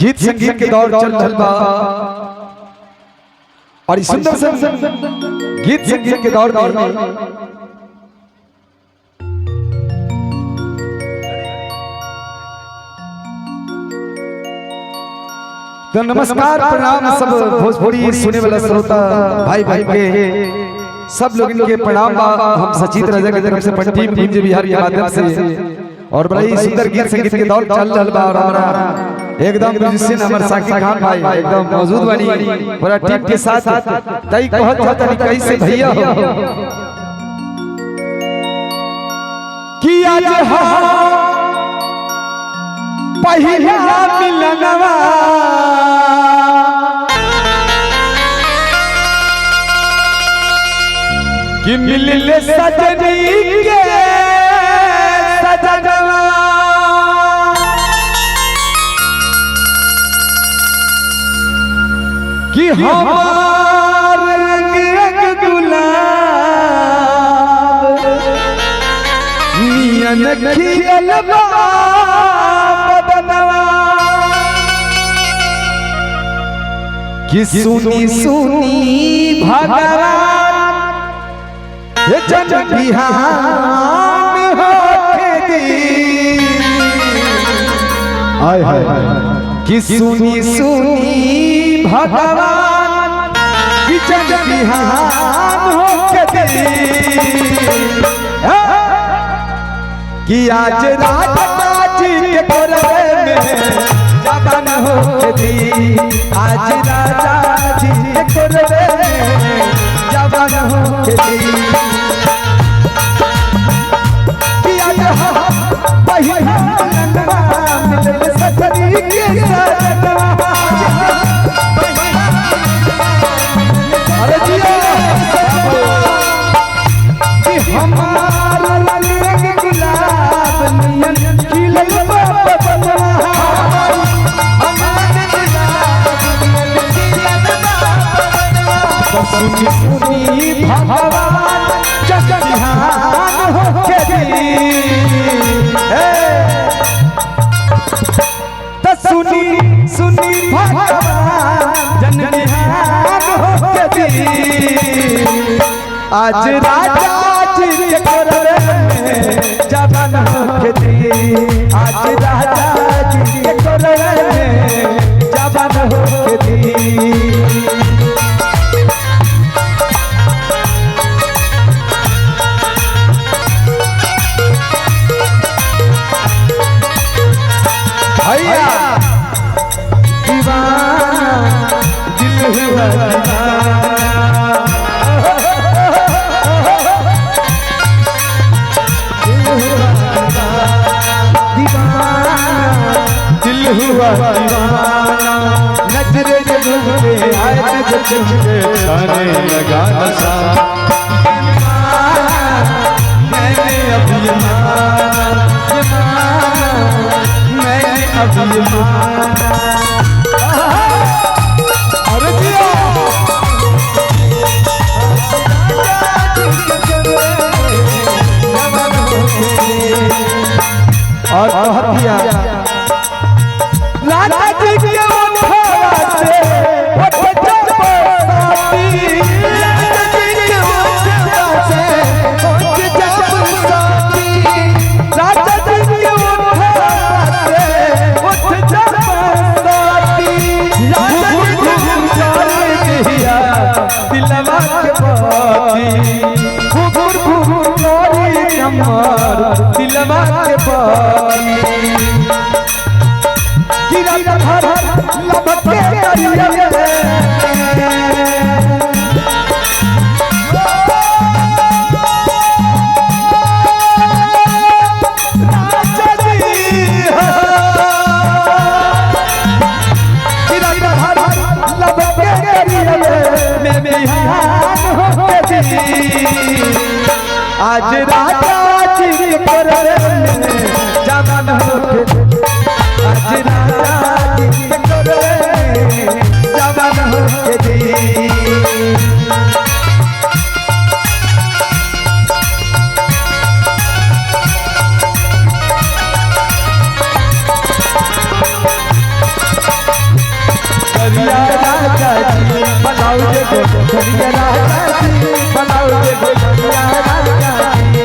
गीत संगीत के दौर चल रहल बा और इस सुंदर गीत संगीत के दौर में तो नमस्कार प्रणाम सब भोजपुरी सुने वाला श्रोता भाई भाई के सब लोग इनके प्रणाम बा। हम सचित राजा के तरफ से पंडित टीम जे बिहार के माध्यम से और बड़ा ही सुंदर गीत संगीत के दौर चल रहल बा और हमारा एकदम म्यूजिशियन हमार साकिब खान भाई एकदम मौजूद बानी पूरा टीम के साथ तई कहत तनी कैसे भैया हो कि आज पहिला मिलनवा कि मिलले सजनी के सजनवा कि हमार रंग रंग गुलाब नियन खिलल बा बदनवा कि सुनी सुनी भगवान ये जन बिहान होके दी आय हाय कि सुनी सुनी भगवान कि जन बिहान होके दी कि आज राजा जी के कोरवे में जवान होके दी आज राजा जी के कोरवे में जवान होके दी कि आज पहिला मिलनवा मिलल सजनी के सजनवा अरे जिया कि हमार रंग गुलाब नियन खिलल बा बदनवा सुनी सुनी भगवान जग बिहान होके दी तो सुनी सुनी भगवान जन बिहान होके दी आज राजा जी के कोरवे में जवान होके दी आज राजा जी के कोरवे में जवान होके दी भैया दीवाना दिल हुआ दीवाना दिल हुआ दीवाना नजरे झूमे आए झूमे गाने लगा नशा मैंने अभी अरे जिया और भैया राजा जी के उठावा से दिलवा के बाती फुफुर फुफुर कोरी कमर दिलवा के बाती गिरा घर लबके करिया आज राजा जी के कोरवे में जवान होके आज राजा जी के कोरवे में जवान होके दी सरिया राजा जी बनाओ रे गोरिया राजा जी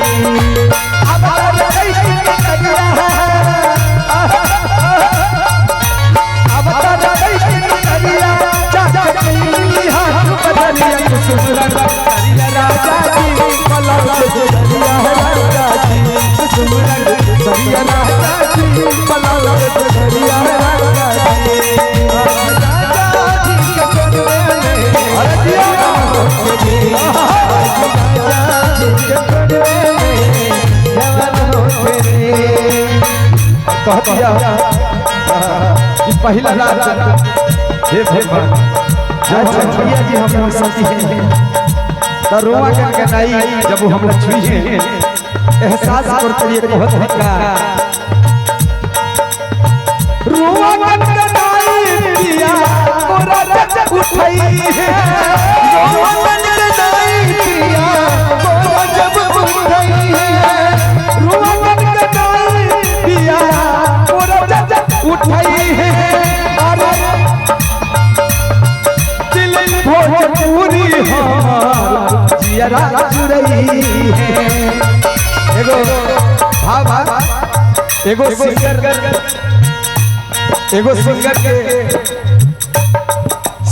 अब तारे करिया अब तारे करिया चाचा की हाथ बदलिया सुंदर सरिया राजा जी बनाओ रे गोरिया राजा जी सुंदर सरिया राजा जी बनाओ रे गोरिया राजा जी पहला हे भगवान जब भैया जी हम सती हैं तो रोआ के गनाई जब वो हमरा छुई है एहसास करते ये बहुत हक्का रोआ के गनाई पिया मोरा जब उठाई है रोआ के गनाई पिया मोरा जब उठाई है रोआ के गनाई पिया मोरा जब उठाई है भोजपुरी जियरा जुरई है एगो सिंगर के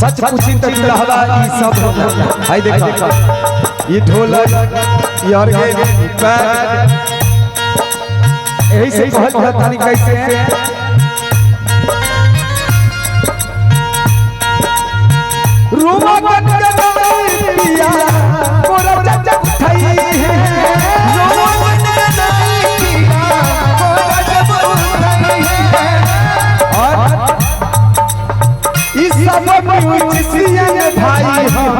सच पूछी तो दुल्हवा ई सब भाई देखा ये ढोलक ये ऑर्गेन पैड यही से कहत थानी कैसे रोमा कट पिया मोरा जब उठाई है रोमा कट पिया मोरा जब उठाई है और इस सब म्यूजिशियन भाई हम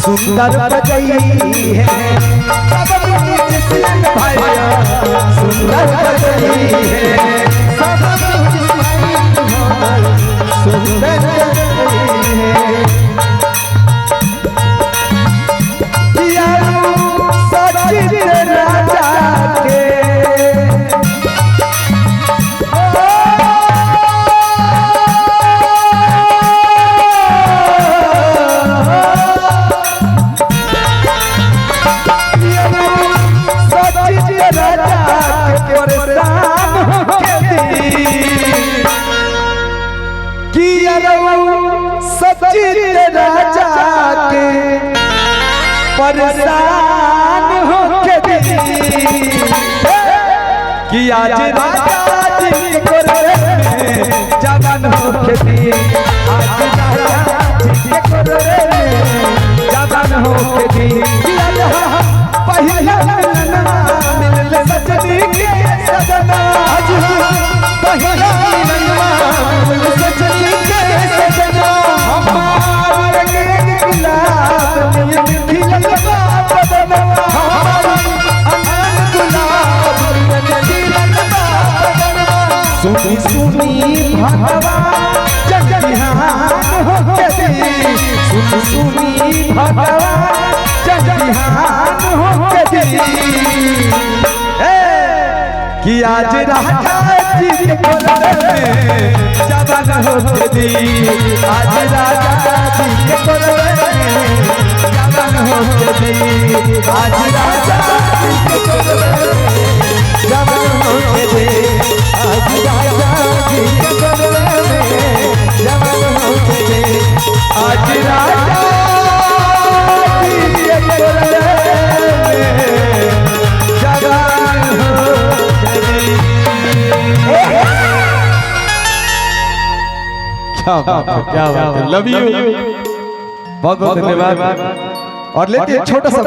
सुंदर बजई है सब म्यूजिशियन भाई सुंदर बजई है सब सुंदर सचित राजा के सचित राजा के परेशान सचित राजा के परेशान होके कि आज राजा जी को जवान होके आज राजा जी को जवान होके पहला मिलल सजनी के सजना आज पहला मिलल सजनी के सजना हमार के गुलाब में खिलल बदन हमार अनन गुलाब में खिलल बदन सुनी सुनी भगवान जग बिहान होके सुनी सुनी भगवान जग बिहान होके कि आज राजा जी के कोलरे में जवान होके दी आज राजा जी के कोलरे में जवान होके दी आज राजा जी के कोलरे में जवान होके दी आज राजा जी के कोलरे में जवान होके दी आज राजा जी के कोलरे में जवान क्या बात है लव यू बहुत बहुत धन्यवाद और लेते हैं छोटा सा